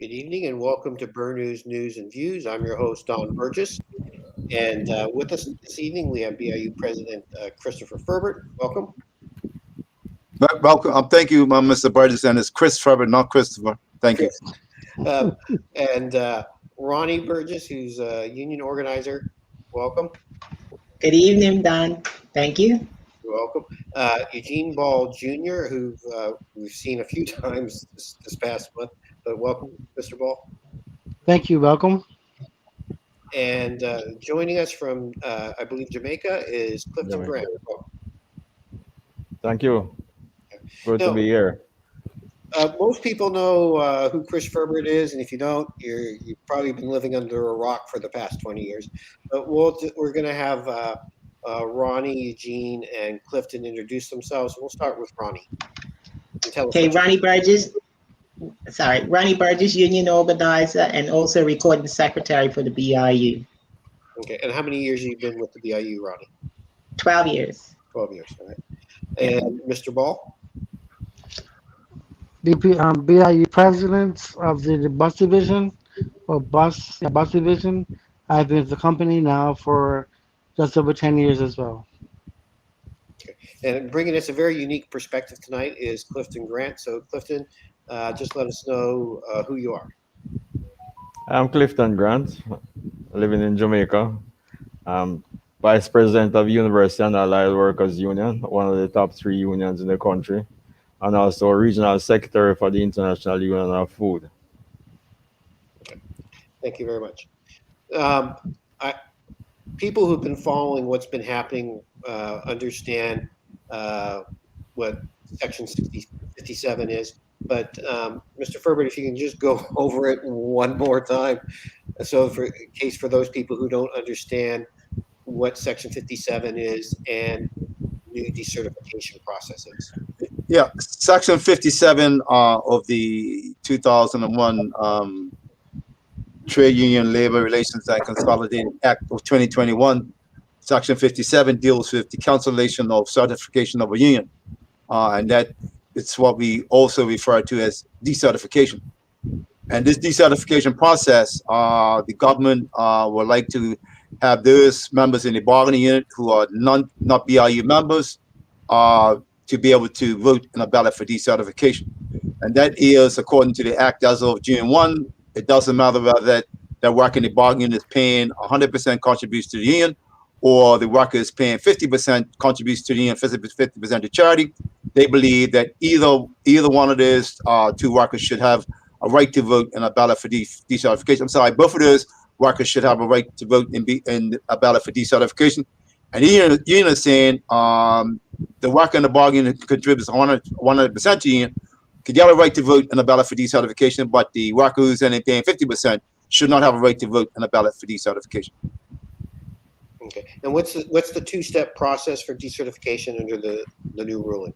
Good evening and welcome to News, News and Views. I'm your host, Don Burgess. And with us this evening, we have BIU President Christopher Ferbert. Welcome. Welcome. Thank you, Mr. Burgess. And it's Chris Ferbert, not Christopher. Thank you. And Ronnie Burgess, who's a union organizer. Welcome. Good evening, Don. Thank you. You're welcome. Eugene Ball Jr., who we've seen a few times this past month. But welcome, Mr. Ball. Thank you. Welcome. And joining us from, I believe, Jamaica is Clifton Grant. Welcome. Thank you. Good to be here. Most people know who Chris Ferbert is, and if you don't, you've probably been living under a rock for the past 20 years. But we're going to have Ronnie, Eugene, and Clifton introduce themselves. We'll start with Ronnie. Okay, Ronnie Burgess, union organizer and also recording secretary for the BIU. Okay, and how many years have you been with the BIU, Ronnie? 12 years. 12 years, all right. And Mr. Ball? BIU president of the bus division, or bus division. I've been with the company now for just over 10 years as well. Okay. And bringing us a very unique perspective tonight is Clifton Grant. So Clifton, just let us know who you are. I'm Clifton Grant, living in Jamaica. I'm Vice President of University and Allied Workers Union, one of the top 3 unions in the country, and also Regional Secretary for the International Union of Food. Okay. Thank you very much. People who've been following what's been happening understand what Section 57 is. But Mr. Ferbert, if you can just go over it one more time. So in case for those people who don't understand what Section 57 is and new decertification processes. Yeah, Section 57 of the 2001 Trade Union Labor Relations and Consolidated Act of 2021. Section 57 deals with the cancellation of certification of a union, and that it's what we also refer to as decertification. And this decertification process, the government would like to have those members in the bargaining unit who are not BIU members to be able to vote in a ballot for decertification. And that is according to the act as of June 1. It doesn't matter whether that worker in the bargaining unit is paying 100% contribution to the union, or the worker is paying 50% contribution to the union, 50% to charity. They believe that either one of those 2 workers should have a right to vote in a ballot for decertification. I'm sorry, both of those workers should have a right to vote in a ballot for decertification. And the union is saying the worker in the bargaining contributes 100% to the union could get a right to vote in a ballot for decertification, but the worker who's only paying 50% should not have a right to vote in a ballot for decertification. Okay. And what's the 2-step process for decertification under the new ruling?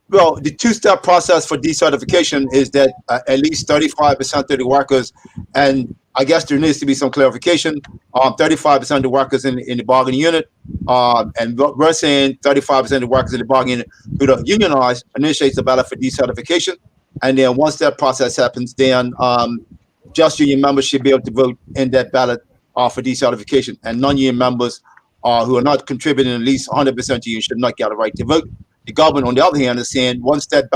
Well, the 2-step process for decertification is that at least 35% of the workers, and I guess there needs to be some clarification, 35% of the workers in the bargaining unit, and we're saying 35% of the workers in the bargaining unit who don't unionize initiates a ballot for decertification. And then once that process happens, then just union members should be able to vote in that ballot for decertification, and non-union members who are not contributing at least 100% to union should not get a right to vote. The government, on the other hand, is saying once that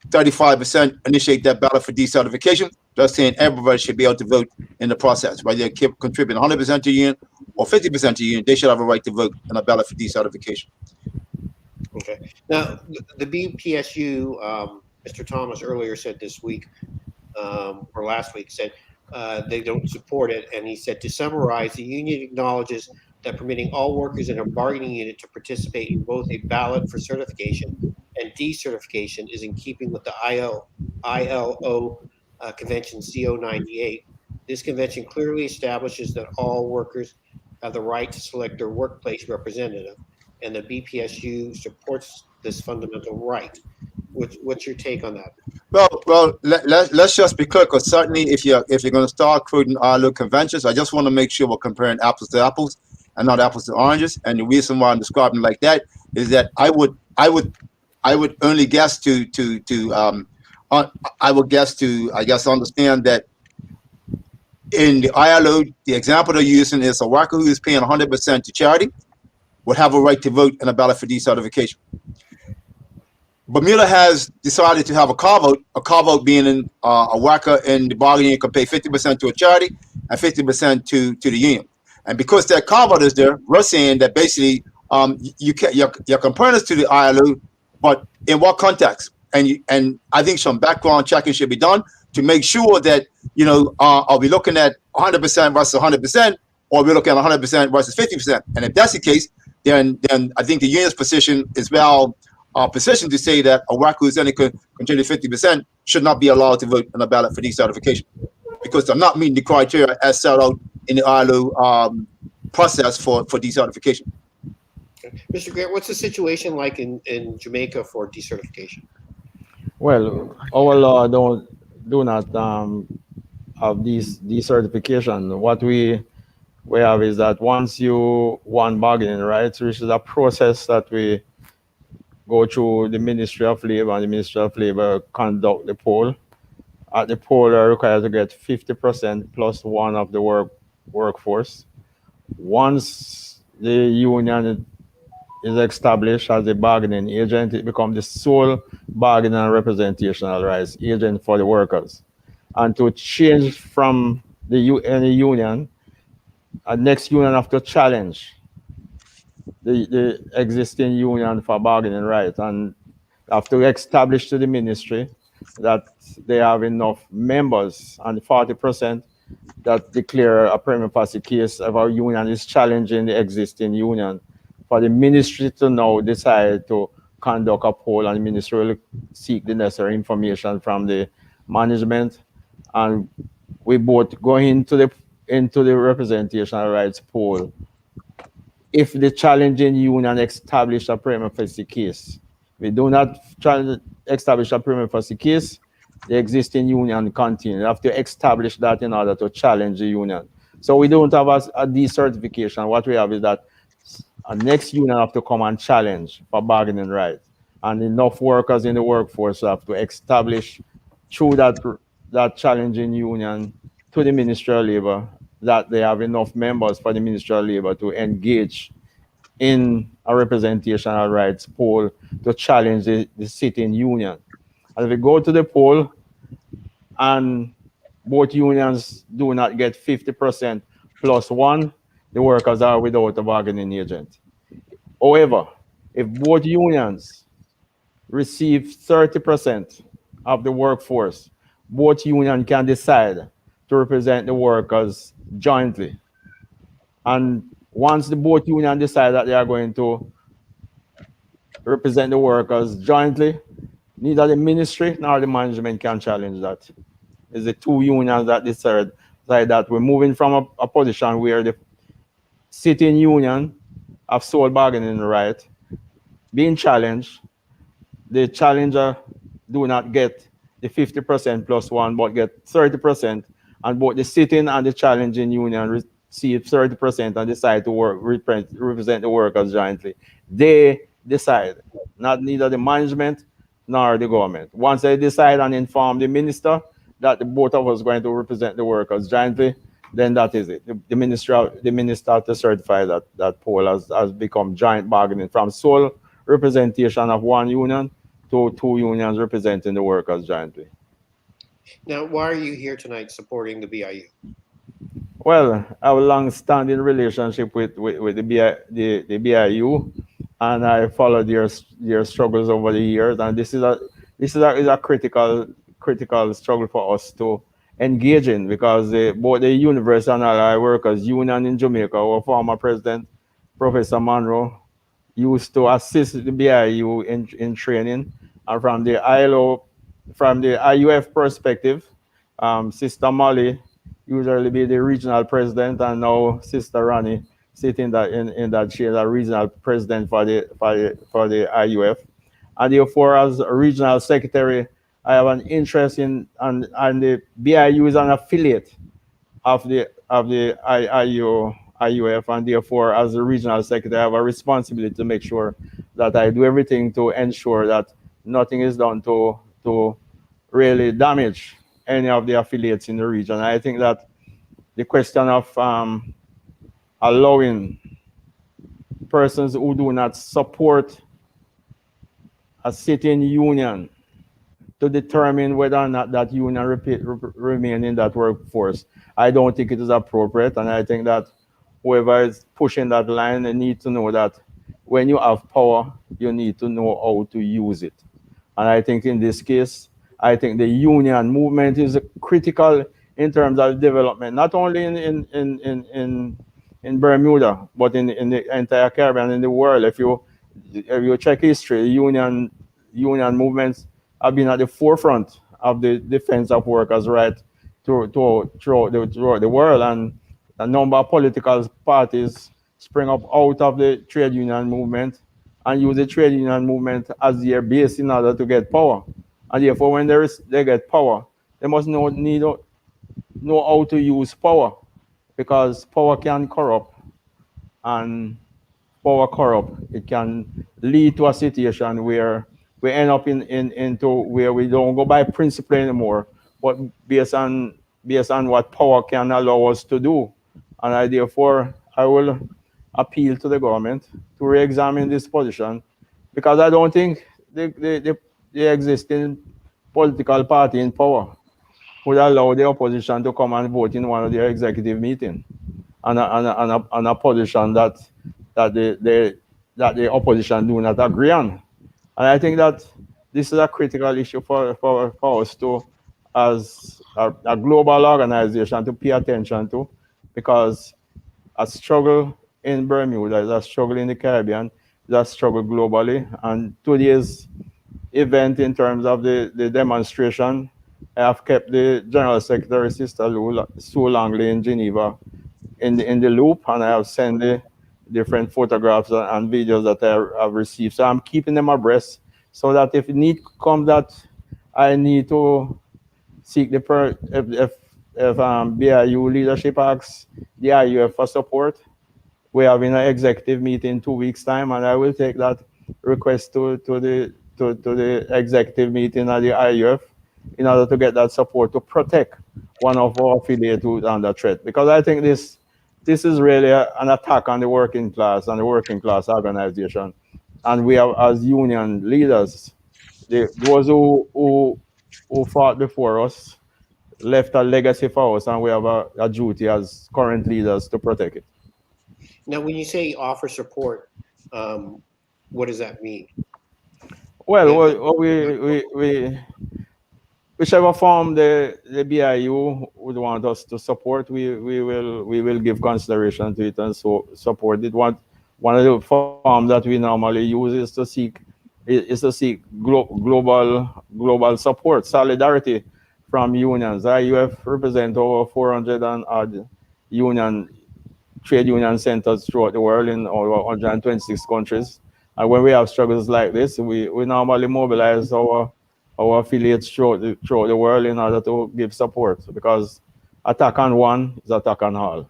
35% initiate that ballot for decertification, they're saying everybody should be able to vote in the process, whether they contribute 100% to union or 50% to union. They should have a right to vote in a ballot for decertification. Okay. Now, the BPSU, Mr. Thomas earlier said this week, or last week, said they don't support it. And he said, to summarize, the union acknowledges that permitting all workers in a bargaining unit to participate in both a ballot for certification and decertification is in keeping with the ILO Convention CO98. This convention clearly establishes that all workers have the right to select their workplace representative, and the BPSU supports this fundamental right. What's your take on that? Well, let's just be clear, because certainly if you're going to start quoting ILO conventions, I just want to make sure we're comparing apples to apples and not apples to oranges. And the reason why I'm describing like that is that I would only guess to I would guess understand that in the ILO, the example they're using is a worker who is paying 100% to charity would have a right to vote in a ballot for decertification. Bermuda has decided to have a carve-out being a worker in the bargaining unit can pay 50% to a charity and 50% to the union. And because that carve-out is there, we're saying that basically you're comparing us to the ILO, but in what context? And I think some background checking should be done to make sure that, are we looking at 100% versus 100%, or are we looking at 100% versus 50%? And if that's the case, then I think the union's position is well position to say that a worker who's only contributing 50% should not be allowed to vote on a ballot for decertification because they're not meeting the criteria as set out in the ILO process for decertification. Mr. Grant, what's the situation like in Jamaica for decertification? Well, our law do not have these decertification. What we have is that once you won bargaining rights, which is a process that we go through the Ministry of Labor, and the Ministry of Labor conduct the poll. At the poll, are required to get 50% plus one of the workforce. Once the union is established as a bargaining agent, it becomes the sole bargaining and representational rights agent for the workers. And to change from any union, a next union have to challenge the existing union for bargaining rights and have to establish to the ministry that they have enough members, and 40% that declare a prima facie case of our union is challenging the existing union, for the ministry to now decide to conduct a poll, and the ministry will seek the necessary information from the management, and we both go into the representational rights poll. If the challenging union establish a prima facie case, we do not try to establish a prima facie case, the existing union continue. You have to establish that in order to challenge the union. So we don't have a decertification. What we have is that a next union have to come and challenge for bargaining rights. And enough workers in the workforce have to establish through that challenging union to the Ministry of Labor that they have enough members for the Ministry of Labor to engage in a representational rights poll to challenge the sitting union. And if we go to the poll and both unions do not get 50% plus one, the workers are without a bargaining agent. However, if both unions receive 30% of the workforce, both unions can decide to represent the workers jointly. And once the both unions decide that they are going to represent the workers jointly, neither the ministry nor the management can challenge that. It's the two unions that decide that we're moving from a position where the sitting union have sole bargaining right being challenged. The challenger do not get the 50% plus one, but get 30%, and both the sitting and the challenging union receive 30% and decide to represent the workers jointly. They decide, not neither the management nor the government. Once they decide and inform the minister that the both of us are going to represent the workers jointly, then that is it. The minister have to certify that poll has become joint bargaining from sole representation of one union to two unions representing the workers jointly. Now, why are you here tonight supporting the BIU? Well, I have a long-standing relationship with the BIU, and I followed their struggles over the years. And this is a critical struggle for us to engage in, because both the University and Allied Workers Union in Jamaica, our former president, Professor Monroe, used to assist the BIU in training, and from the IUF perspective, Sister Molly usually be the regional president, and now Sister Ronnie sitting in that chair as regional president for the IUF, and therefore as a regional secretary, I have an interest in, and the BIU is an affiliate of the IUF, and therefore as a regional secretary, I have a responsibility to make sure that I do everything to ensure that nothing is done to really damage any of the affiliates in the region. I think that the question of allowing persons who do not support a sitting union to determine whether or not that union remain in that workforce, I don't think it is appropriate. And I think that whoever is pushing that line, they need to know that when you have power, you need to know how to use it. And I think in this case, I think the union movement is critical in terms of development, not only in Bermuda, but in the entire Caribbean, in the world. If you check history, union movements have been at the forefront of the defense of workers' rights throughout the world, and a number of political parties spring up out of the trade union movement and use the trade union movement as their base in order to get power. And therefore, when they get power, they must know how to use power, because power can corrupt, and power corrupt. It can lead to a situation where we end up into where we don't go by principle anymore, but based on what power can allow us to do. And therefore I will appeal to the government to re-examine this position, because I don't think the existing political party in power would allow the opposition to come and vote in one of their executive meetings on a position that the opposition do not agree on. And I think that this is a critical issue for us to, as a global organization, to pay attention to, because a struggle in Bermuda is a struggle in the Caribbean, is a struggle globally. And today's event in terms of the demonstration, I have kept the General Secretary, Sister Sue Langley in Geneva, in the loop, and I have sent the different photographs and videos that I have received. So I'm keeping them abreast, so that if need comes that I need to seek if BIU leadership asks the IUF for support, we are having an executive meeting in 2 weeks' time, and I will take that request to the executive meeting at the IUF in order to get that support to protect one of our affiliates who's under threat. Because I think this is really an attack on the working class and the working class organization. And we have, as union leaders, those who fought before us left a legacy for us, and we have a duty as current leaders to protect it. Now, when you say offer support, what does that mean? Well, we whichever form the BIU would want us to support, we will give consideration to it and so support it. One of the forms that we normally use is to seek global support, solidarity from unions. IUF represent over 400 and odd trade union centers throughout the world in over 126 countries. And when we have struggles like this, we normally mobilize our affiliates throughout the world in order to give support, because attack on one is attack on all.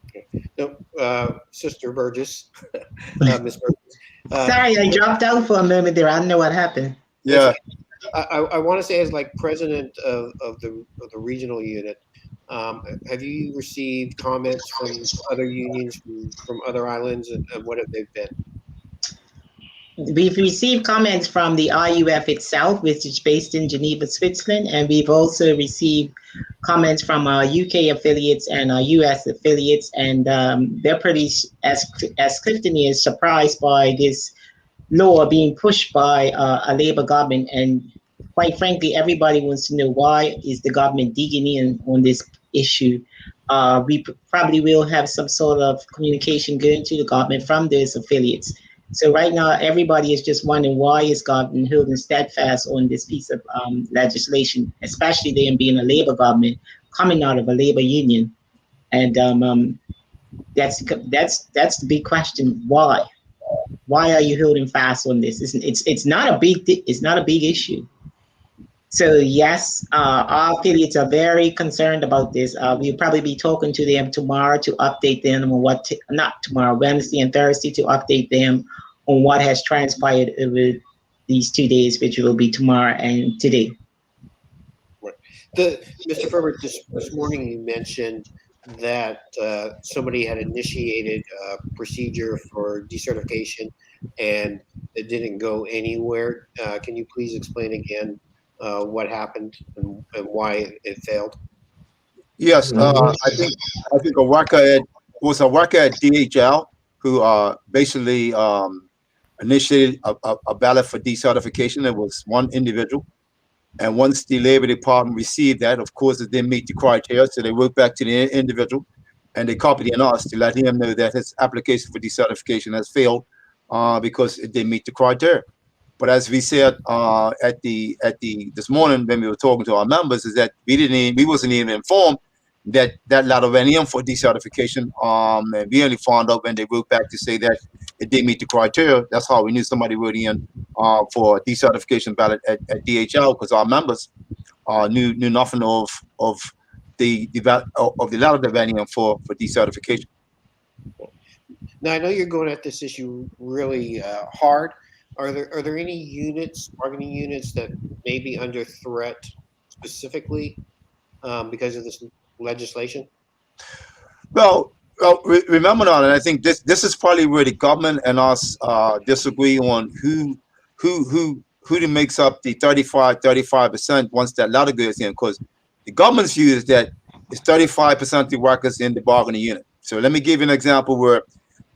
Okay. Now, Sister Burgess, Ms. Burgess. Sorry, I dropped out for a moment there. I don't know what happened. Yeah. I want to say, as like president of the regional unit, have you received comments from other unions from other islands, and what have they been? We've received comments from the IUF itself, which is based in Geneva, Switzerland, and we've also received comments from our UK affiliates and our US affiliates, and they're pretty, as Clifton is, surprised by this law being pushed by a Labour government. And quite frankly, everybody wants to know, why is the government digging in on this issue? We probably will have some sort of communication going to the government from those affiliates. So right now, everybody is just wondering, why is government holding steadfast on this piece of legislation, especially them being a Labour government coming out of a Labour union. And that's the big question. Why? Why are you holding fast on this? It's not a big issue. So yes, our affiliates are very concerned about this. We'll probably be talking to them tomorrow to update them on not tomorrow, Wednesday and Thursday, to update them on what has transpired over these 2 days, which will be tomorrow and today. Mr. Ferbert, this morning you mentioned that somebody had initiated a procedure for decertification and it didn't go anywhere. Can you please explain again what happened and why it failed? Yes, I think a worker at was a worker at DHL who basically initiated a ballot for decertification. It was one individual, and once the Labor Department received that, of course, it didn't meet the criteria, so they wrote back to the individual, and they copied in us to let him know that his application for decertification has failed because it didn't meet the criteria. But as we said at the this morning when we were talking to our members, is that we wasn't even informed that that letter went in for decertification. And we only found out when they wrote back to say that it didn't meet the criteria. That's how we knew somebody wrote in for decertification ballot at DHL, because our members knew nothing of the letter that went in for decertification. Now I know you're going at this issue really hard. Are there any bargaining units that may be under threat specifically because of this legislation? Well, remember now, and I think this is probably where the government and us disagree on who makes up the 35% once that letter goes in, because the government's view is that it's 35% of the workers in the bargaining unit. So let me give you an example where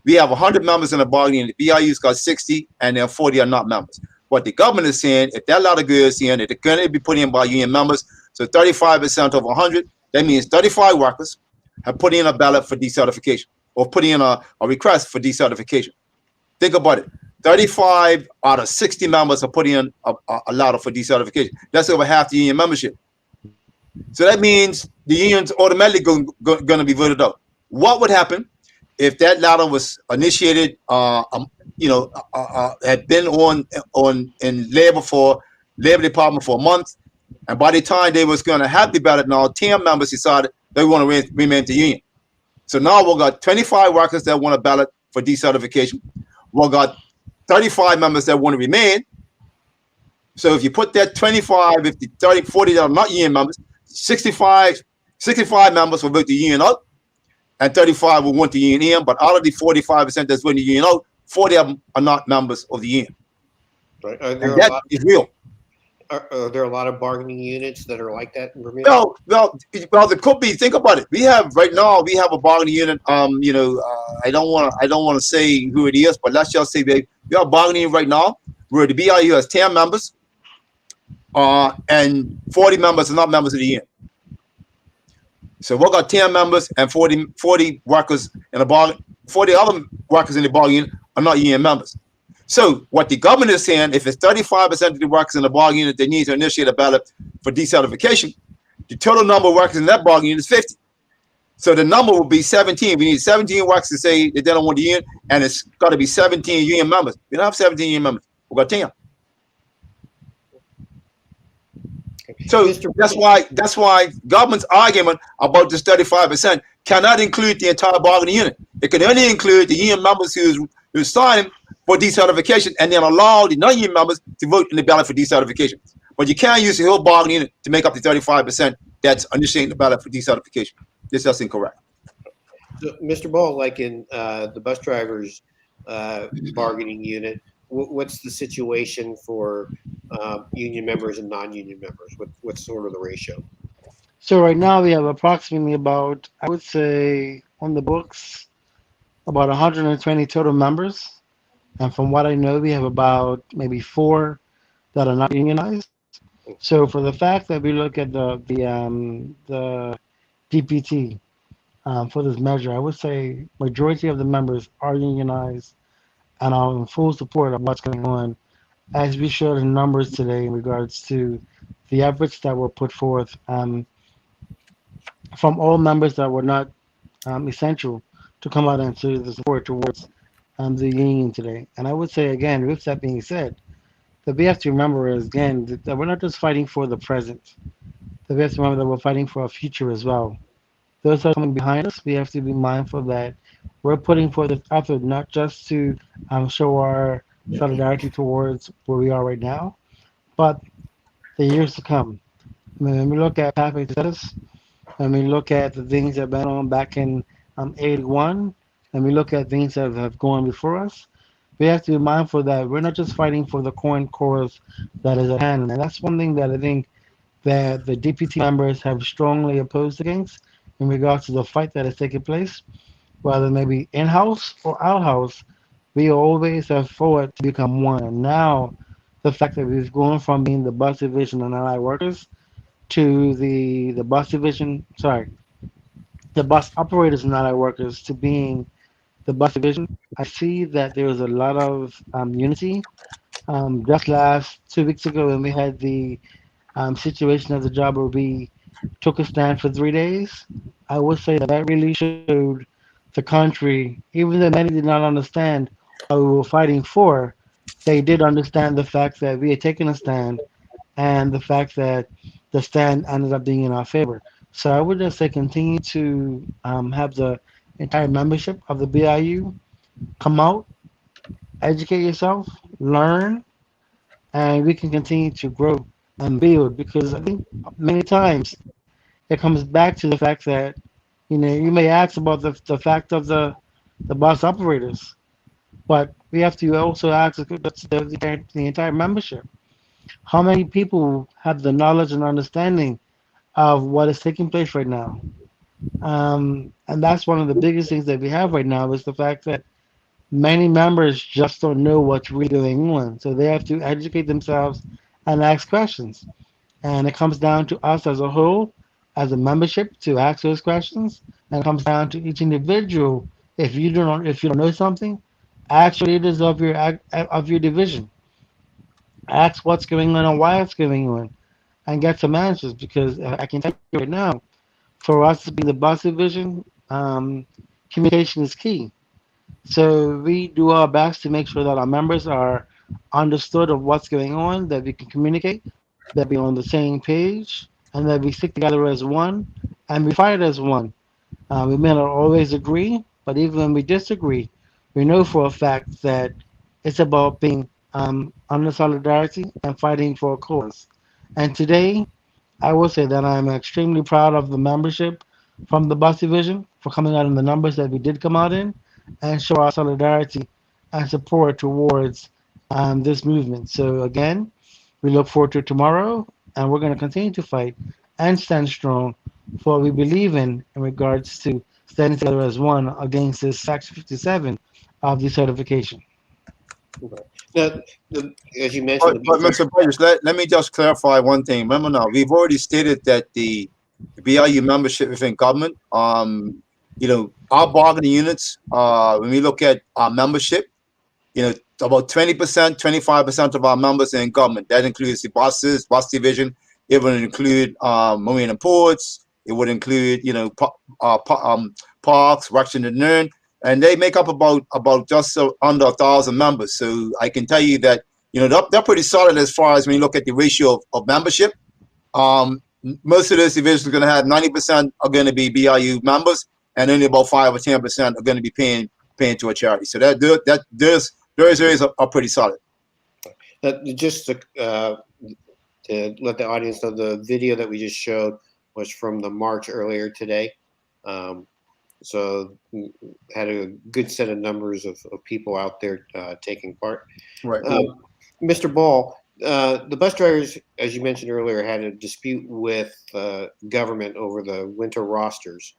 we have 100 members in the bargaining unit. The BIU's got 60, and then 40 are not members. What the government is saying, if that letter goes in, it's going to be put in by union members. So 35% of 100, that means 35 workers have put in a ballot for decertification or put in a request for decertification. Think about it. 35 out of 60 members are putting in a letter for decertification. That's over half the union membership. So that means the union's automatically going to be voted out. What would happen if that letter was initiated, had been on in Labor Department for a month, and by the time they was going to have the ballot, now 10 members decided they want to remain the union. So now we've got 25 workers that want a ballot for decertification. We've got 35 members that want to remain. So if you put that 25, if the 30, 40 that are not union members, 65 members will vote the union out, and 35 will want the union in. But out of the 45% that's voting the union out, 40 of them are not members of the union. Right. And that is real. Are there a lot of bargaining units that are like that in Bermuda? Well, there could be. Think about it. We have a bargaining unit. I don't want to say who it is, but let's just say we have a bargaining unit right now where the BIU has 10 members, and 40 members are not members of the union. So we've got 10 members and 40 workers in the bargain. 40 other workers in the bargaining unit are not union members. So what the government is saying, if it's 35% of the workers in the bargaining unit that need to initiate a ballot for decertification, the total number of workers in that bargaining unit is 50. So the number will be 17. We need 17 workers to say that they don't want the union, and it's got to be 17 union members. We don't have 17 union members. We've got 10. So that's why government's argument about this 35% cannot include the entire bargaining unit. It can only include the union members who signed for decertification, and then allow the non-union members to vote in the ballot for decertification. But you can't use the whole bargaining unit to make up the 35% that's initiating the ballot for decertification. This is incorrect. So, Mr. Ball, like in the bus drivers bargaining unit, what's the situation for union members and non-union members? What's sort of the ratio? So right now we have approximately about, I would say, on the books, about 120 total members. And from what I know, we have about maybe 4 that are not unionized. So for the fact that we look at the DPT for this measure, I would say majority of the members are unionized and are in full support of what's going on, as we showed in numbers today in regards to the efforts that were put forth from all members that were not essential to come out and to the support towards the union today. And I would say again, with that being said, that we have to remember is again that we're not just fighting for the present. That we have to remember that we're fighting for a future as well. Those that are coming behind us, we have to be mindful that we're putting forth this effort not just to show our solidarity towards where we are right now, but the years to come. When we look at pathway to status, when we look at the things that went on back in 81, and we look at things that have gone before us, we have to be mindful that we're not just fighting for the current cause that is at hand. And that's one thing that I think that the DPT members have strongly opposed against in regards to the fight that has taken place, whether maybe in-house or out-house. We always have fought to become one. And now the fact that we've gone from being the bus division and allied workers to the bus division, sorry, the bus operators and allied workers to being the bus division, I see that there is a lot of unity. Just last 2 weeks ago, when we had the situation at the job where we took a stand for 3 days, I would say that that really showed the country, even though many did not understand what we were fighting for, they did understand the fact that we had taken a stand and the fact that the stand ended up being in our favor. So I would just say continue to have the entire membership of the BIU come out, educate yourself, learn, and we can continue to grow and build because I think many times it comes back to the fact that you may ask about the fact of the bus operators, but we have to also ask the entire membership. How many people have the knowledge and understanding of what is taking place right now? And that's one of the biggest things that we have right now is the fact that many members just don't know what's really going on. So they have to educate themselves and ask questions. And it comes down to us as a whole, as a membership, to ask those questions. And it comes down to each individual. If you don't know something, ask your leaders of your division. Ask what's going on and why it's going on, and get some answers. Because I can tell you right now, for us to be the bus division, communication is key. So we do our best to make sure that our members are understood of what's going on, that we can communicate, that we're on the same page, and that we stick together as one, and we fight as one. We may not always agree, but even when we disagree, we know for a fact that it's about being under solidarity and fighting for a cause. And today, I will say that I'm extremely proud of the membership from the bus division for coming out in the numbers that we did come out in and show our solidarity and support towards this movement. So, again, we look forward to tomorrow and we're going to continue to fight and stand strong for what we believe in regards to standing together as one against this Section 57 of the certification. Okay. Now, as you mentioned, But Mr. Burgess, let me just clarify one thing. Remember now, we've already stated that the BIU membership within government, our bargaining units, when we look at our membership, about 20%, 25% of our members are in government. That includes the buses, bus division. It would include marine and ports. It would include, parks, Washington and Learn, and they make up about just under 1,000 members. So I can tell you that they're pretty solid as far as when you look at the ratio of membership. Most of those divisions are going to have 90% are going to be BIU members, and only about 5 or 10% are going to be paying to a charity. So those areas are pretty solid. Just to let the audience know, the video that we just showed was from the march earlier today. So had a good set of numbers of people out there taking part. Right. Mr. Ball, the bus drivers, as you mentioned earlier, had a dispute with government over the winter rosters.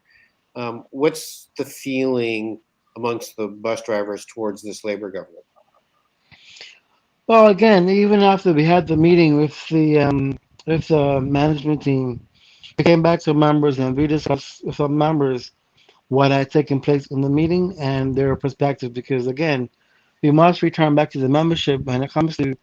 What's the feeling amongst the bus drivers towards this labor government? Well, again, even after we had the meeting with the management team, we came back to members and we discussed with our members what had taken place in the meeting and their perspective. Because again, we must return back to the membership when it comes to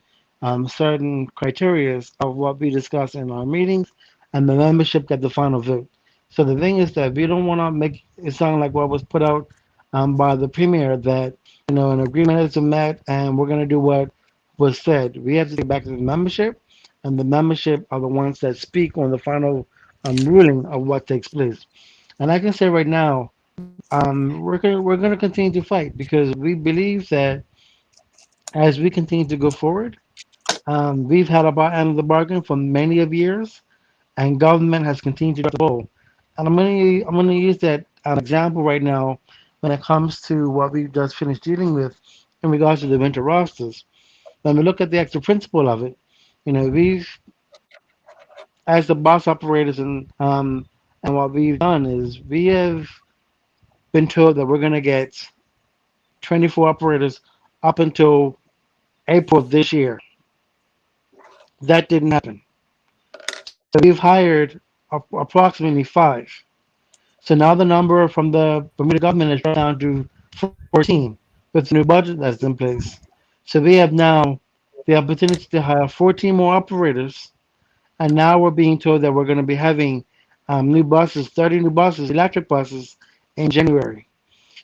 certain criteria of what we discuss in our meetings, and the membership get the final vote. So the thing is that we don't want to make it sound like what was put out by the premier that an agreement has been met and we're going to do what was said. We have to get back to the membership, and the membership are the ones that speak on the final ruling of what takes place. And I can say right now, we're gonna continue to fight because we believe that as we continue to go forward, we've had our end of the bargain for many of years, and government has continued to drop the ball. And I'm gonna use that example right now when it comes to what we just finished dealing with in regards to the winter rosters. When we look at the actual principle of it, we've, as the bus operators, and what we've done is we have been told that we're gonna get 24 operators up until April of this year. That didn't happen. So we've hired approximately five. So now the number from the Bermuda government is right down to 14 with the new budget that's in place. So we have now the opportunity to hire 14 more operators, and now we're being told that we're going to be having new buses, 30 new buses, electric buses in January.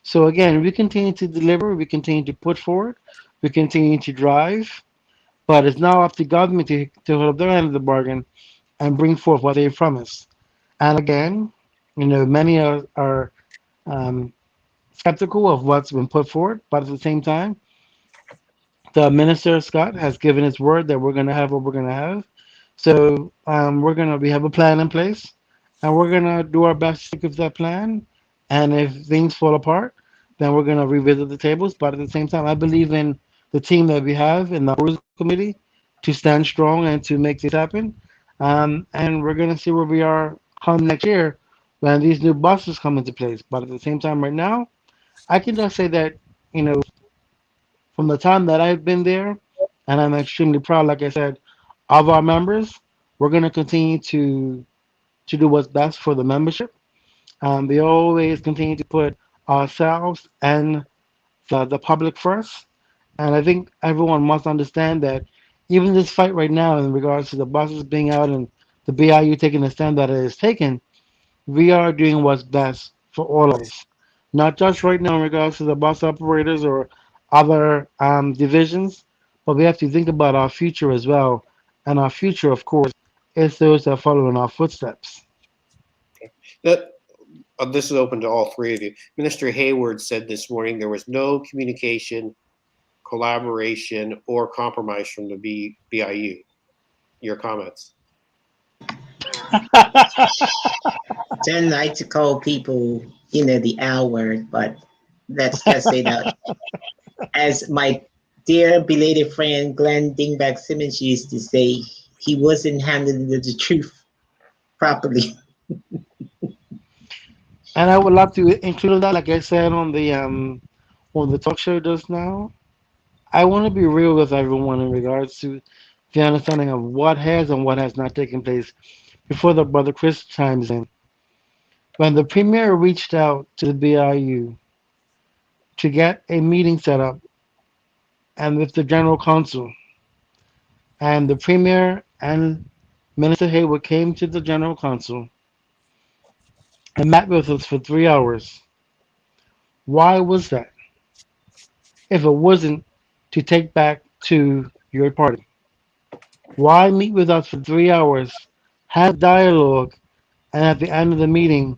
So again, we continue to deliver, we continue to put forward, we continue to drive, but it's now up to government to hold up their end of the bargain and bring forth what they promised. And again, many are um, skeptical of what's been put forward, but at the same time, the minister Scott has given his word that we're going to have what we're going to have. So we have a plan in place, and we're going to do our best to stick with that plan. And if things fall apart, then we're going to revisit the tables. But at the same time, I believe in the team that we have in the rules committee to stand strong and to make this happen. And we're going to see where we are come next year when these new buses come into place. But at the same time, right now, I can just say that, you know, from the time that I've been there, and I'm extremely proud, like I said, of our members. We're going to continue to do what's best for the membership. We always continue to put ourselves and the public first. And I think everyone must understand that even this fight right now in regards to the buses being out and the BIU taking the stand that it is taken, we are doing what's best for all of us. Not just right now in regards to the bus operators or other divisions, but we have to think about our future as well. And our future, of course, is those that follow in our footsteps. That this is open to all three of you. Minister Hayward said this morning there was no communication, collaboration, or compromise from the BIU. Your comments? Tend like to call people, the L word, but let's just say that. As my dear belated friend Glenn Dingback Simmons used to say, he wasn't handling the truth properly. And I would love to include that, like I said on the talk show just now. I want to be real with everyone in regards to the understanding of what has and what has not taken place before the brother Chris chimes in. When the premier reached out to the BIU to get a meeting set up and with the general counsel, and the premier and Minister Hayward came to the general counsel and met with us for 3 hours. Why was that? If it wasn't to take back to your party, why meet with us for 3 hours, have dialogue, and at the end of the meeting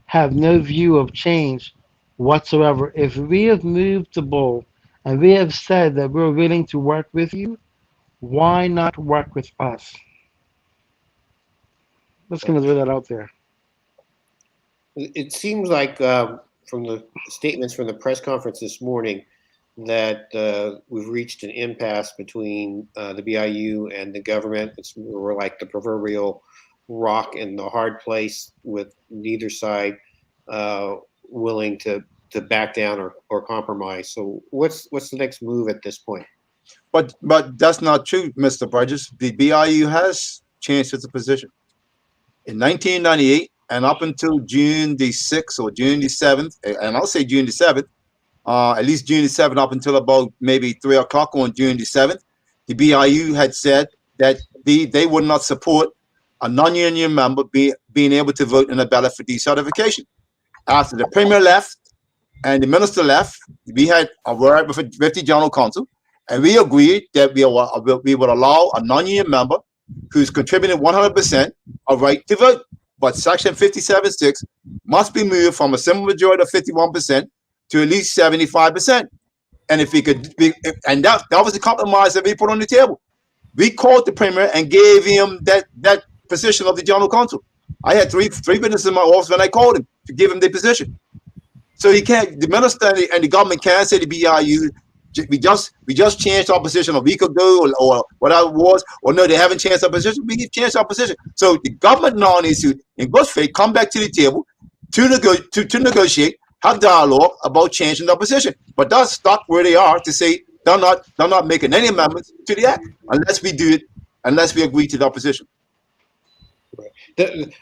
have no view of change whatsoever? If we have moved the ball and we have said that we're willing to work with you, why not work with us? Let's kind of throw that out there. It seems like from the statements from the press conference this morning that we've reached an impasse between the BIU and the government. We're like the proverbial rock in the hard place, with neither side willing to back down or compromise. So what's the next move at this point? But that's not true, Mr. Burgess. The BIU has changed its position. In 1998 and up until June the 6th or June the 7th, and I'll say June the 7th, at least June the 7th up until about maybe 3 o'clock on June the 7th, the BIU had said that they would not support a non-union member being able to vote in a ballot for decertification. After the premier left and the minister left, we had a word with the general counsel, and we agreed that we would allow a non-union member who's contributed 100% a right to vote. But Section 57.6 must be moved from a simple majority of 51% to at least 75%. And if we could, and that was the compromise that we put on the table. We called the premier and gave him that position of the general counsel. I had three witnesses in my office when I called him to give him the position. So he can't. The minister and the government can't say the BIU. We just changed our position a week ago or whatever it was, or no, they haven't changed our position. We changed our position. So the government now needs to, in good faith, come back to the table to negotiate, have dialogue about changing their position. But that's stuck where they are to say they're not making any amendments to the act unless we do it, unless we agree to their position.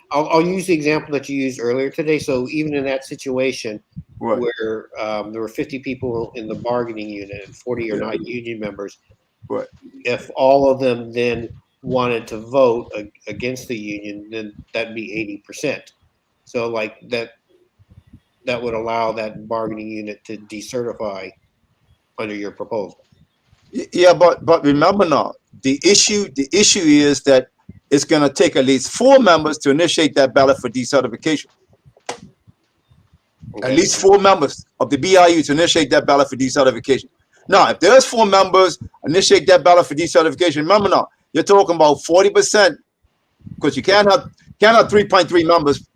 I'll use the example that you used earlier today. So even in that situation, Right. where there were 50 people in the bargaining unit and 40 are not union members, Right. if all of them then wanted to vote against the union, then that'd be 80%. So like that would allow that bargaining unit to decertify under your proposal. Yeah, but remember now, the issue is that it's going to take at least 4 members to initiate that ballot for decertification. Okay. At least 4 members of the BIU to initiate that ballot for decertification. Now, if there's 4 members initiate that ballot for decertification, remember now, you're talking about 40%, because you can't have 3.3 members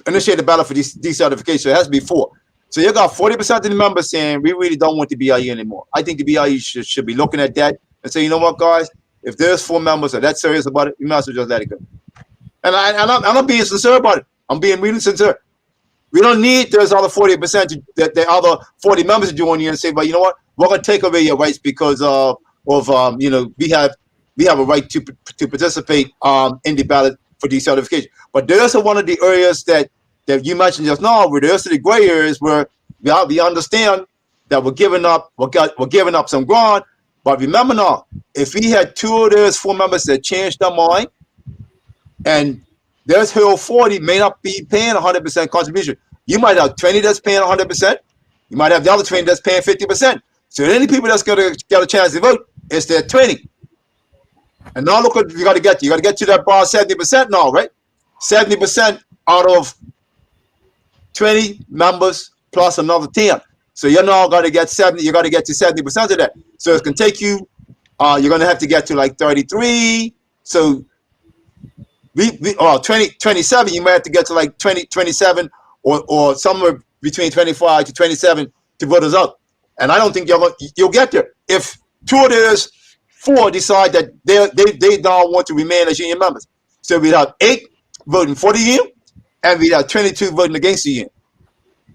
initiate the ballot for decertification. So it has to be 4. So you got 40% of the members saying we really don't want the BIU anymore. I think the BIU should be looking at that and say, you know what, guys, if there's 4 members that are that serious about it, you might as well just let it go. And I'm not being sincere about it. I'm being really sincere. We don't need those other 40%, the other 40 members to join you and say, but you know what, we're going to take away your rights because of you know, we have a right to participate in the ballot for decertification. But there's one of the areas that you mentioned just now, where there's the gray areas where we understand that we're giving up some ground. But remember now, if we had 2 of those 4 members that changed their mind, and there's whole 40 may not be paying 100% contribution. You might have 20 that's paying 100%. You might have the other 20 that's paying 50%. So any people that's going to get a chance to vote, it's their 20. And now look what you got to get to. You got to get to that bar 70% now, right? 70% out of 20 members plus another 10. So you're now got to get 70. You got to get to 70% of that. So it's going to take you. You're going to have to get to like 33. So we 27, you might have to get to like 27 or somewhere between 25 to 27 to vote us out. And I don't think you'll get there. If 2 of those 4 decide that they don't want to remain as union members. So we have 8 voting for the union and we have 22 voting against the union.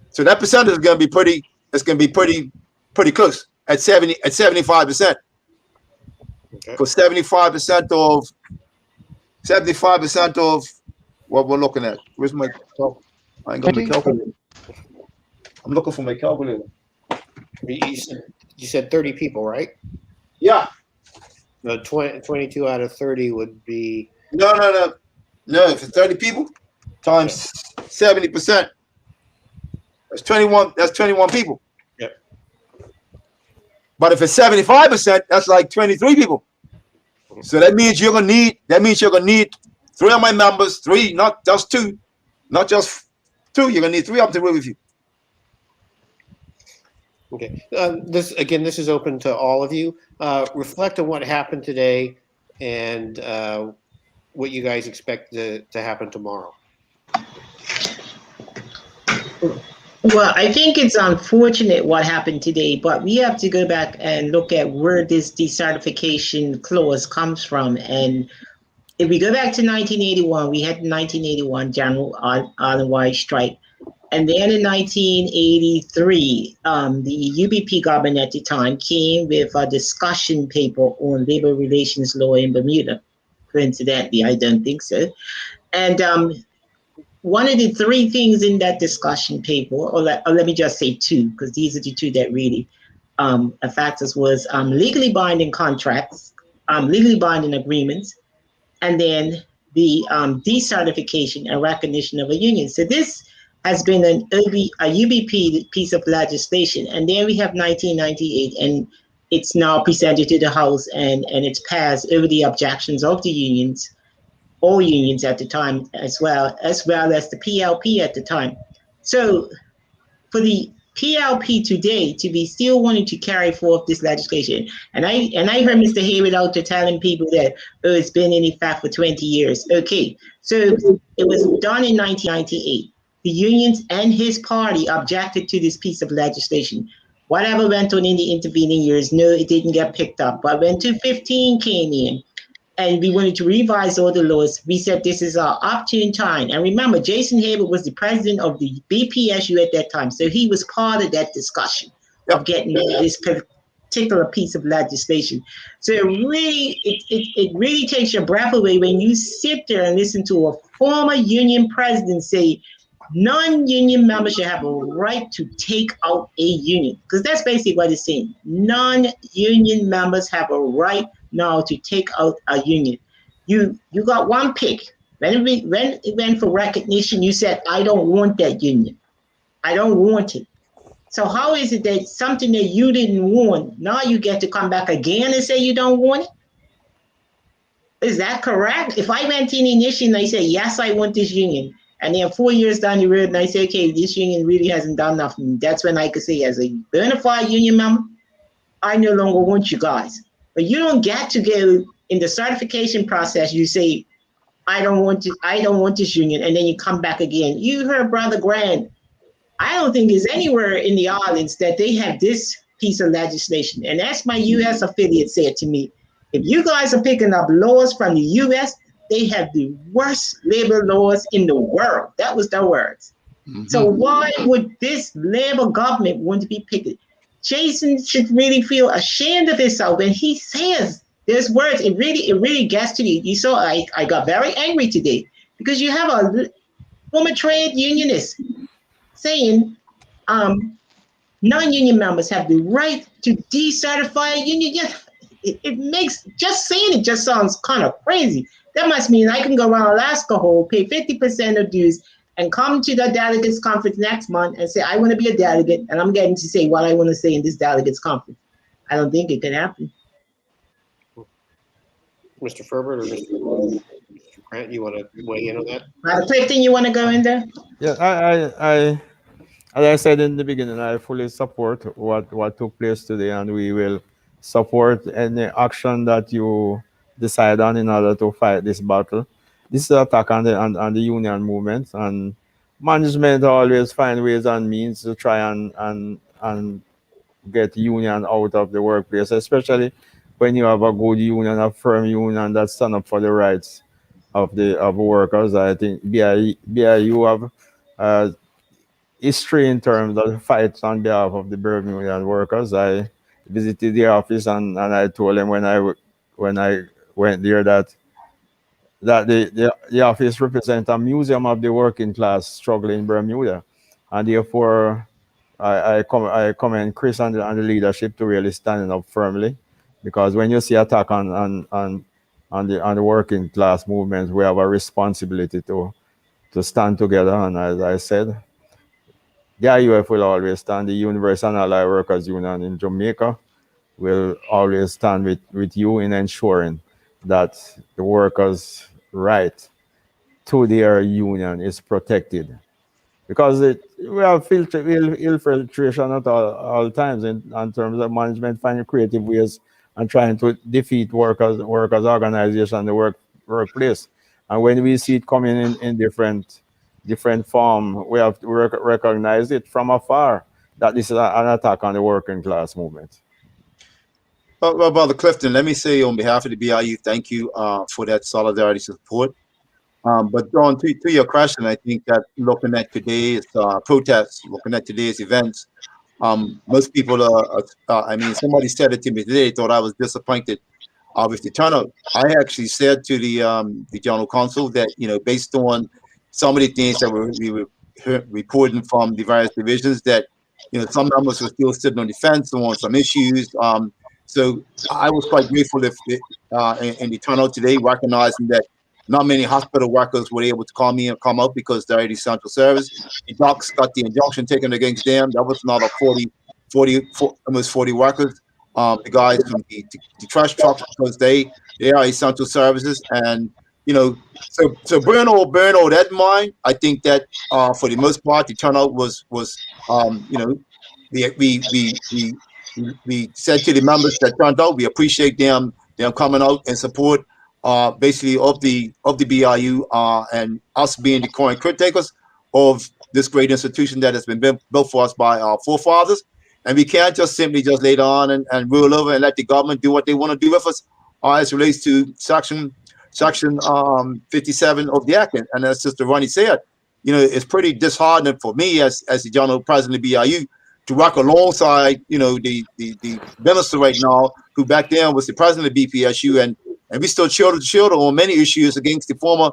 So that percentage is going to be pretty close at 75%. Because 75% of what we're looking at. Where's my calculator? I ain't got my calculator. I'm looking for my calculator. You said 30 people, right? Yeah. No, 22 out of 30 would be. No. If it's 30 people times 70%, that's 21. That's 21 people. Yeah. But if it's 75%, that's like 23 people. So that means you're gonna need 3 of my members, 3, not just 2, not just 2. You're gonna need 3 of them to work with you. Okay. This is open to all of you. Reflect on what happened today and what you guys expect to happen tomorrow. Well, I think it's unfortunate what happened today, but we have to go back and look at where this decertification clause comes from. And if we go back to 1981, we had the 1981 General Island-wide strike. And then in 1983, the UBP government at the time came with a discussion paper on labor relations law in Bermuda. Coincidentally, I don't think so. And one of the 3 things in that discussion paper, or let me just say 2, because these are the 2 that really affect us, was legally binding contracts, legally binding agreements, and then the decertification and recognition of a union. So this has been a UBP piece of legislation. And then we have 1998, and it's now presented to the House, and it's passed over the objections of the unions, all unions at the time, as well as the PLP at the time. So for the PLP today to be still wanting to carry forth this legislation. And I heard Mr. Hayward out there telling people that, oh, it's been in effect for 20 years. Okay, so it was done in 1998. The unions and his party objected to this piece of legislation. Whatever went on in the intervening years, no, it didn't get picked up. But when 215 came in, and we wanted to revise all the laws, we said this is our opportune time. And remember, Jason Hayward was the president of the BPSU at that time, so he was part of that discussion of getting this particular piece of legislation. So it really takes your breath away when you sit there and listen to a former union president say, non-union members should have a right to take out a union, because that's basically what it's saying. Non-union members have a right now to take out a union. You got one pick. When it went for recognition, you said, I don't want that union. I don't want it. So how is it that something that you didn't want, now you get to come back again and say you don't want it? Is that correct? If I went in initially and I say, yes, I want this union, and then 4 years down the road and I say, okay, this union really hasn't done nothing, that's when I could say, as a bona fide union member, I no longer want you guys. But you don't get to go in the certification process, you say, I don't want this union, and then you come back again. You heard Brother Grant. I don't think there's anywhere in the islands that they have this piece of legislation. And that's my US affiliate said to me. If you guys are picking up laws from the US, they have the worst labor laws in the world. That was their words. Mm-hmm. So why would this labor government want to be picked? Jason should really feel ashamed of himself when he says there's words. It really gets to you. You saw I got very angry today because you have a former trade unionist saying non-union members have the right to decertify a union. Yeah, it makes, just saying it just sounds kind of crazy. That must mean I can go around Alaska Hole, pay 50% of dues, and come to the delegates conference next month and say, I want to be a delegate, and I'm getting to say what I want to say in this delegates conference. I don't think it can happen. Mr. Ferbert or Mr. Grant, you want to weigh in on that? Clifton, you want to go in there? Yeah, I as I said in the beginning, I fully support what took place today, and we will support any action that you decide on in order to fight this battle. This is an attack on the union movement, and management always find ways and means to try and get union out of the workplace, especially when you have a good union, a firm union that stand up for the rights of workers. I think BIU have history in terms of fights on behalf of the Bermudian workers. I visited the office and I told them when I went there that the office represents a museum of the working class struggle in Bermuda, and therefore I commend Chris and the leadership to really standing up firmly, because when you see attack on the working class movement, we have a responsibility to stand together. And as I said, the IUF will always stand. The Universal and Allied Workers Union in Jamaica will always stand with you in ensuring that the workers' right to their union is protected. Because we have infiltration at all times in terms of management finding creative ways and trying to defeat workers organization, the workplace. And when we see it coming in different form, we have to recognize it from afar that this is an attack on the working class movement. Well, Brother Clifton, let me say on behalf of the BIU, thank you for that solidarity support. But John, to your question, I think that looking at today's protests, looking at today's events, most people I mean, somebody said it to me today, thought I was disappointed with the turnout. I actually said to the General Counsel that, based on some of the things that we were reporting from the various divisions, that, some members were still sitting on the fence on some issues. So I was quite grateful in the turnout today, recognizing that not many hospital workers were able to call me and come out because they're in essential service. The docs got the injunction taken against them. That was another 40 almost 40 workers. The guys from the trash trucks, because they are essential services. And, so burn all that in mind, I think that for the most part, the turnout was we said to the members that turned out, we appreciate them coming out and support basically of the BIU and us being the current caretakers of this great institution that has been built for us by our forefathers. And we can't just simply just lay down and rule over and let the government do what they want to do with us as relates to section 57 of the act. And as Sister Ronnie said, it's pretty disheartening for me as the general president of the BIU to work alongside, the minister right now, who back then was the president of BPSU, and we still shoulder to shoulder on many issues against the former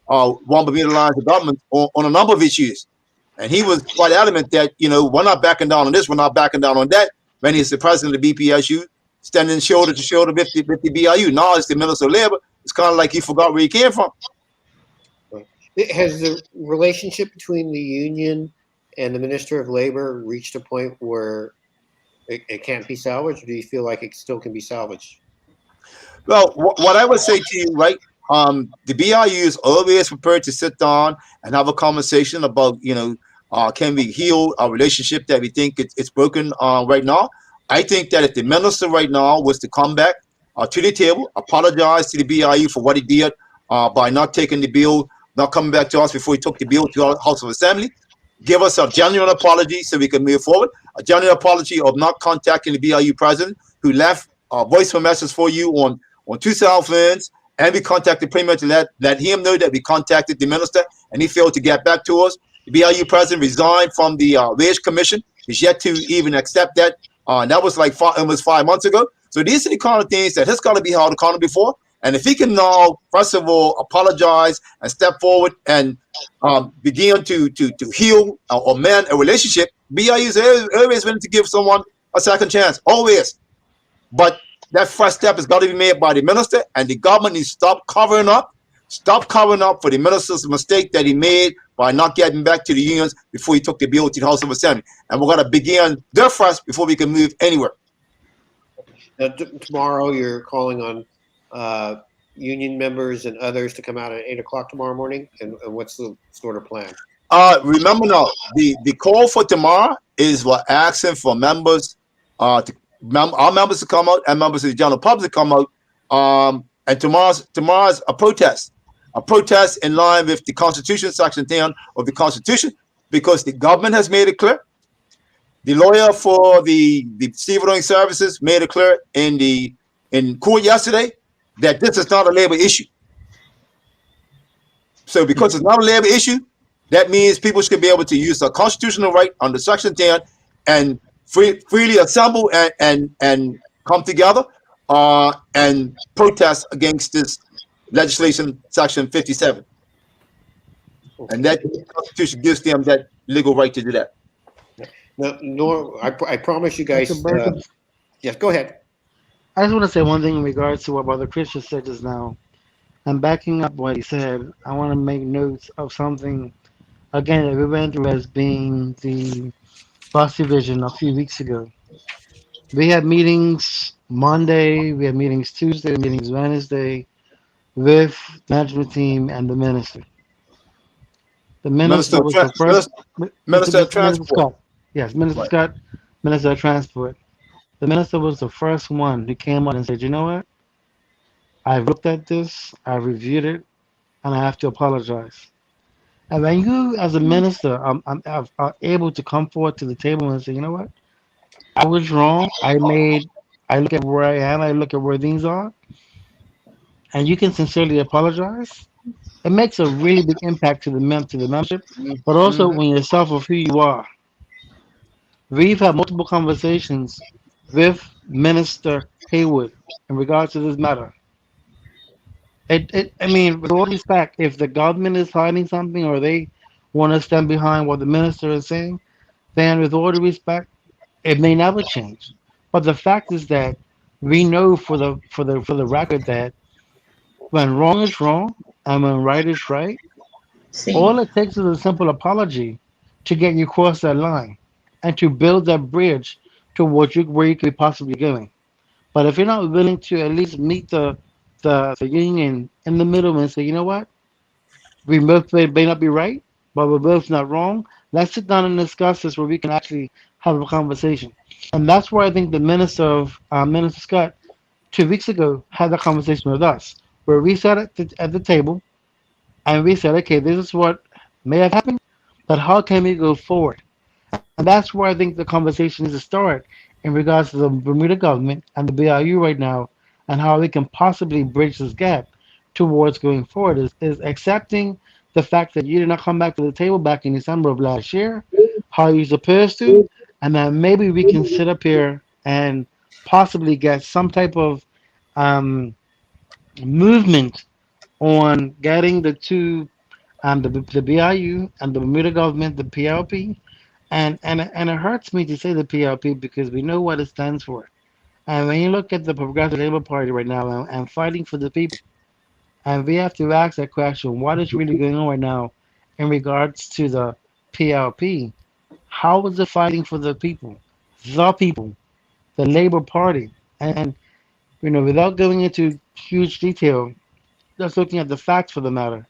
one Bermuda Alliance government on a number of issues. And he was quite adamant that, we're not backing down on this, we're not backing down on that. When he's the president of BPSU, standing shoulder to shoulder with the BIU. Now it's the Minister of Labor. It's kind of like he forgot where he came from. Has the relationship between the union and the Minister of Labor reached a point where it can't be salvaged, or do you feel like it still can be salvaged? Well, what I would say to you, right, the BIU is always prepared to sit down and have a conversation about, can we heal our relationship that we think it's broken right now. I think that if the minister right now was to come back to the table, apologize to the BIU for what he did by not taking the bill, not coming back to us before he took the bill to our House of Assembly, give us a genuine apology so we can move forward, a genuine apology of not contacting the BIU president, who left a voicemail message for you on two cell phones, and we contacted Premier to let him know that we contacted the minister and he failed to get back to us. The BIU president resigned from the Wage Commission. He's yet to even accept that. That was like almost 5 months ago. So these are the kind of things that has got to be held accountable for. And if he can now, first of all, apologize and step forward and begin to heal or mend a relationship, BIU is always willing to give someone a second chance, always. But that first step has got to be made by the minister, and the government needs to stop covering up for the minister's mistake that he made by not getting back to the unions before he took the bill to the House of Assembly. And we're going to begin there first before we can move anywhere. Tomorrow, you're calling on union members and others to come out at 8 o'clock tomorrow morning, and what's the sort of plan? Remember now, the call for tomorrow is we're asking for members, our members to come out and members of the general public to come out. And tomorrow's a protest in line with the Constitution, Section 10 of the Constitution, because the government has made it clear. The lawyer for the stevedoring services made it clear in court yesterday that this is not a labor issue. So because it's not a labor issue, that means people should be able to use their constitutional right under Section 10 and freely assemble and come together and protest against this legislation, Section 57. And that Constitution gives them that legal right to do that. No, I promise you guys. Yes, go ahead. I just want to say one thing in regards to what Brother Christian said just now. And backing up what he said, I want to make notes of something, again, that we went through as being the bus division a few weeks ago. We had meetings Monday, we had meetings Tuesday, meetings Wednesday with the management team and the minister. The minister was the first. Minister of Transport. Scott. Yes, Minister Right. Scott, Minister of Transport. The minister was the first one who came out and said, you know what? I've looked at this, I've reviewed it, and I have to apologize. And when you, as a minister, are able to come forward to the table and say, you know what? I was wrong. I look at where I am, I look at where things are, and you can sincerely apologize. It makes a really big impact to the membership, but also when yourself of who you are. We've had multiple conversations with Minister Haywood in regards to this matter. I mean, with all respect, if the government is hiding something or they want to stand behind what the minister is saying, then with all due respect, it may never change. But the fact is that we know for the record that when wrong is wrong and when right is right, all it takes is a simple apology to get you across that line and to build that bridge to where you could possibly going. But if you're not willing to at least meet the union in the middle and say, you know what, we both may not be right, but we're both not wrong. Let's sit down and discuss this where we can actually have a conversation. And that's where I think the Minister Scott 2 weeks ago had that conversation with us, where we sat at the table and we said, okay, this is what may have happened, but how can we go forward? And that's where I think the conversation needs to start in regards to the Bermuda government and the BIU right now, and how we can possibly bridge this gap towards going forward is accepting the fact that you did not come back to the table back in December of last year, how you're supposed to, and then maybe we can sit up here and possibly get some type of um, movement on getting the two, the BIU and the Bermuda government, the PLP, and it hurts me to say the PLP because we know what it stands for. And when you look at the Progressive Labor Party right now and fighting for the people, and we have to ask that question: what is really going on right now in regards to the PLP? How is it fighting for the people, the Labor Party? And without going into huge detail, just looking at the facts for the matter.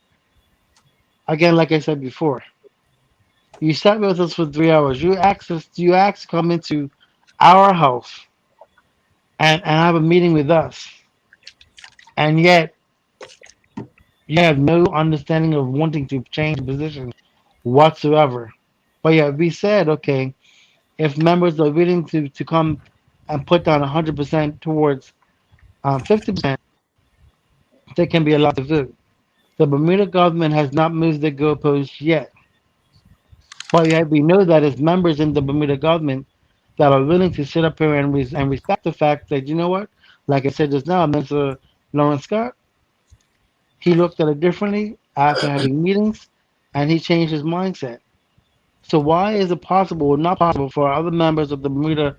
Again, like I said before, you sat with us for 3 hours. You asked to come into our house and have a meeting with us, and yet you have no understanding of wanting to change position whatsoever. But yeah, we said, okay, if members are willing to come and put down 100% towards 50%, there can be a lot to do. The Bermuda government has not moved the goalposts yet. But yet we know that as members in the Bermuda government that are willing to sit up here and respect the fact that, you know what, like I said just now, Mr. Lawrence Scott, he looked at it differently after having meetings and he changed his mindset. So why is it possible or not possible for other members of the Bermuda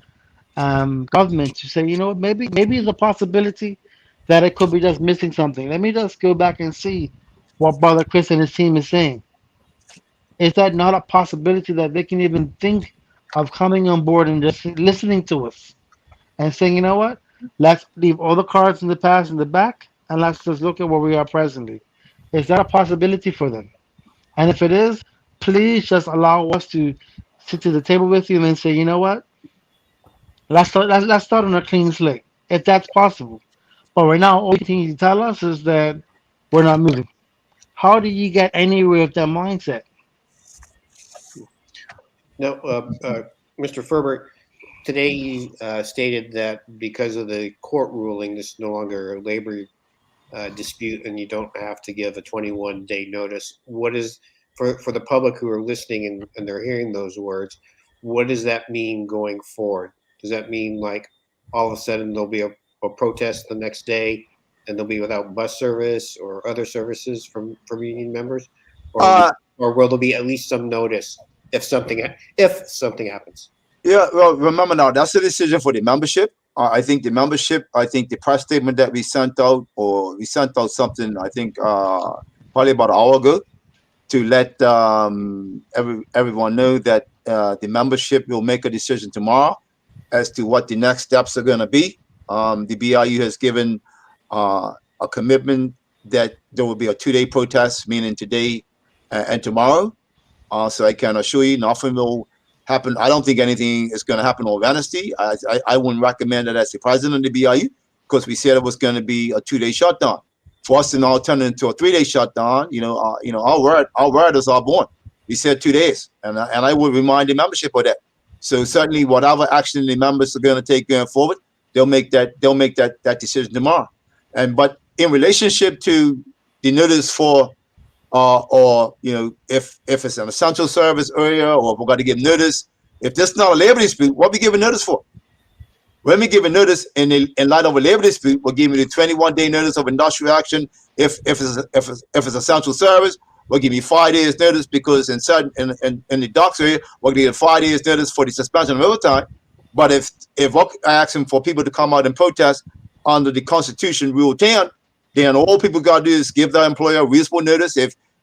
government to say, you know what, maybe it's a possibility that it could be just missing something. Let me just go back and see what Brother Chris and his team is saying. Is that not a possibility that they can even think of coming on board and just listening to us and saying, you know what, let's leave all the cards in the past in the back and let's just look at where we are presently. Is that a possibility for them? And if it is, please just allow us to sit to the table with you and say, you know what, let's start on a clean slate if that's possible. But right now, all you can tell us is that we're not moving. How do you get anywhere with that mindset? Now, Mr. Ferber, today you stated that because of the court ruling, this is no longer a labor dispute and you don't have to give a 21-day notice. What is, for the public who are listening and they're hearing those words, what does that mean going forward? Does that mean like all of a sudden there'll be a protest the next day and they'll be without bus service or other services from union members? Or will there be at least some notice if something happens? Yeah, well, remember now, that's a decision for the membership. I think the press statement that we sent out something, I think, probably about an hour ago to let everyone know that the membership will make a decision tomorrow as to what the next steps are going to be. The BIU has given a commitment that there will be a 2-day protest, meaning today and tomorrow. So I can assure you nothing will happen. I don't think anything is going to happen on Wednesday. I wouldn't recommend it as the president of the BIU because we said it was going to be a 2-day shutdown. For us to now turn it into a 3-day shutdown, our word is our born. We said 2 days, and I would remind the membership of that. So certainly, whatever action the members are going to take going forward, they'll make that decision tomorrow. But in relationship to the notice for or if it's an essential service area, or if we're going to give notice, if this is not a labor dispute, what are we giving notice for? When we give a notice in light of a labor dispute, we're giving the 21-day notice of industrial action. If it's essential service, we'll give you 5 days notice because in the docks area, we'll give you 5 days notice for the suspension of overtime. But if we're asking for people to come out and protest under the Constitution Rule 10, then all people got to do is give their employer a reasonable notice.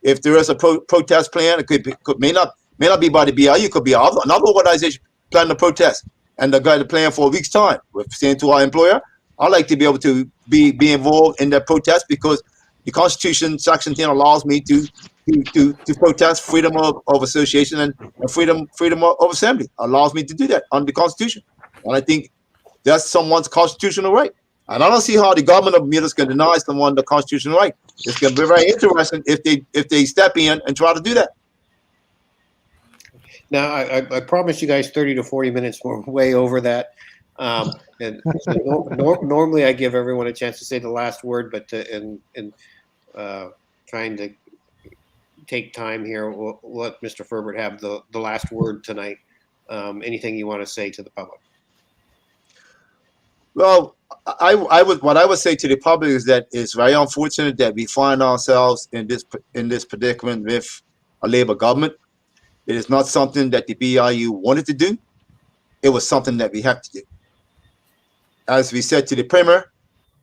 If there is a protest plan, it may not be by the BIU, it could be another organization planning to protest, and they're going to plan for a week's time. We're saying to our employer, I'd like to be able to be involved in that protest because the Constitution, Section 10, allows me to to protest, freedom of association, and freedom of assembly allows me to do that under the Constitution. And I think that's someone's constitutional right. And I don't see how the government of Bermuda can deny someone the constitutional right. It's going to be very interesting if they step in and try to do that. Now, I promised you guys 30 to 40 minutes. We're way over that. And so normally I give everyone a chance to say the last word, but trying to take time here, we'll let Mr. Ferbert have the last word tonight. Anything you want to say to the public? Well, what I would say to the public is that it's very unfortunate that we find ourselves in this predicament with a Labour government. It is not something that the BIU wanted to do. It was something that we have to do. As we said to the Premier,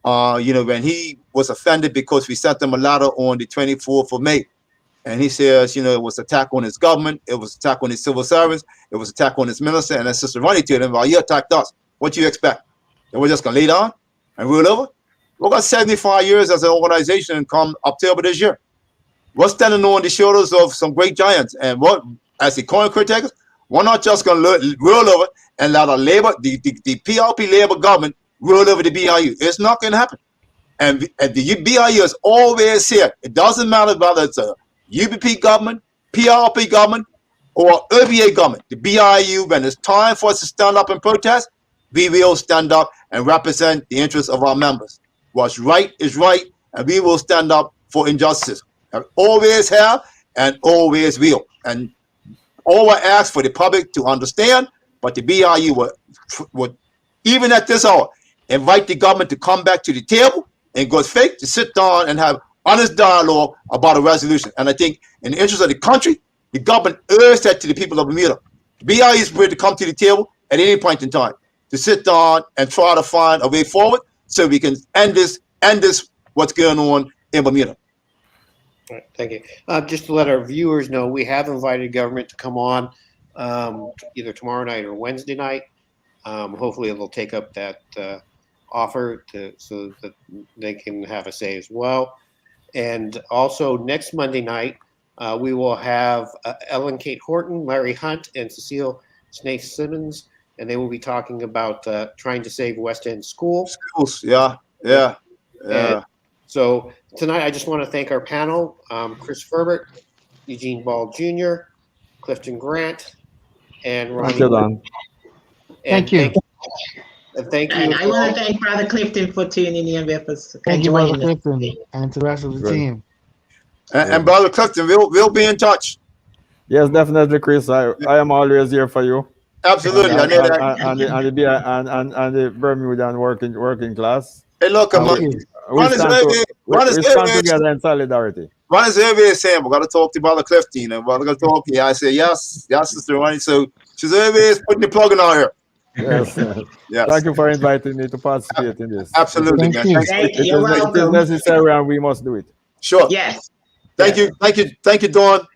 when he was offended because we sent him a letter on the 24th of May, and he says, it was attack on his government, it was attack on his civil servants, it was attack on his minister, and his sister Ronnie to him, well, you attacked us. What do you expect? And we're just going to lay down and rule over? We've got 75 years as an organization come October this year. We're standing on the shoulders of some great giants. And what, as the current criticals, we're not just going to roll over and let the PLP Labour government roll over the BIU. It's not going to happen. And the BIU has always said, it doesn't matter whether it's a UBP government, PLP government, or OBA government. The BIU, when it's time for us to stand up and protest, we will stand up and represent the interests of our members. What's right is right, and we will stand up for injustice. And always have and always will. And all I ask for the public to understand, but the BIU would even at this hour, invite the government to come back to the table and go fake to sit down and have honest dialogue about a resolution. And I think in the interest of the country, the government urged that to the people of Bermuda. The BIU is prepared to come to the table at any point in time to sit down and try to find a way forward so we can end this what's going on in Bermuda. All right, thank you. Just to let our viewers know, we have invited government to come on either tomorrow night or Wednesday night. Hopefully they'll take up that offer so that they can have a say as well. And also next Monday night, we will have Ellen Kate Horton, Larry Hunt, and Cecile Snaith Simmons, and they will be talking about trying to save West End School. Schools, yeah. And so tonight, I just want to thank our panel, Chris Ferbert, Eugene Ball Jr., Clifton Grant, and Ronnie. Thank you, Don. Thank you. Thank you. And I want to thank Brother Clifton for tuning in with us. Thank you, joining Brother us. Clifton, and to the rest of the Good. team. And Brother Clifton, we'll be in touch. Yes, definitely, Chris. I am always here for you. Absolutely. I know that. And the Bermudan working class. Hey, look, Thank you. We stand together in solidarity. Ron is always saying, we're going to talk to Brother Clifton, and we're going to talk to you. I say, yes, Sister Ronnie. So she's always putting the plug in out here. Yes. Yes. Thank you for inviting me to participate in this. Absolutely, Thank man. you. Thanks. Thank you. You're It is welcome. necessary and we must do it. Sure. Yes. Thank you, Dawn.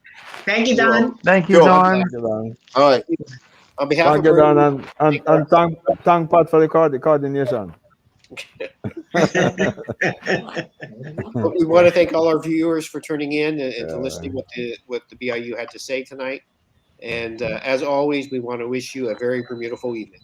Thank you, Don. Thank you, Sure. Don. Thank you, Don. All right. On behalf Thank of you, Don, and thank Pat for the coordination. we want to thank all our viewers for tuning in and to listening what the BIU had to say tonight. And as always, we want to wish you a very beautiful evening.